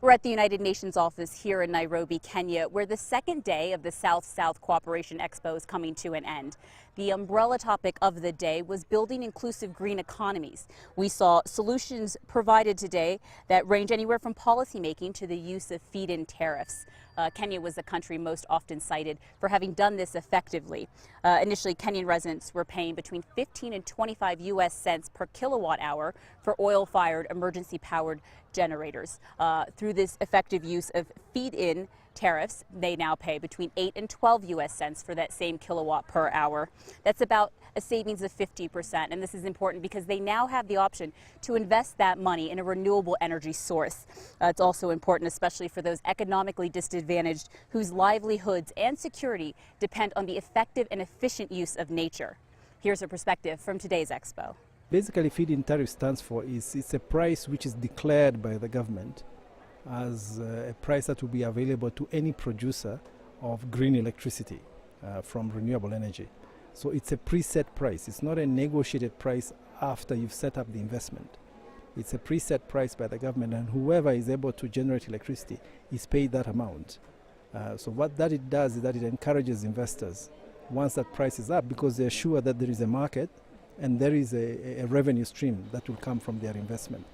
We're at the United Nations office here in Nairobi, Kenya, where the second day of the South-South Cooperation Expo is coming to an end. The umbrella topic of the day was building inclusive green economies. We saw solutions provided today that range anywhere from policymaking to the use of feed-in tariffs. Kenya was the country most often cited for having done this effectively. Initially, Kenyan residents were paying between 15 and 25 US cents per kilowatt hour for oil-fired emergency-powered generators. Through this effective use of feed-in tariffs, they now pay between 8 and 12 US cents for that same kilowatt per hour. That's about a savings of 50%, and this is important because they now have the option to invest that money in a renewable energy source. It's also important, especially for those economically disadvantaged whose livelihoods and security depend on the effective and efficient use of nature. Here's a perspective from today's expo. Basically, feed-in tariff stands for it's a price which is declared by the government as a price that will be available to any producer of green electricity from renewable energy. So it's a preset price. It's not a negotiated price after you've set up the investment. It's a preset price by the government, and whoever is able to generate electricity is paid that amount. So what that it does is that it encourages investors once that price is up, because they're sure that there is a market and there is a revenue stream that will come from their investment.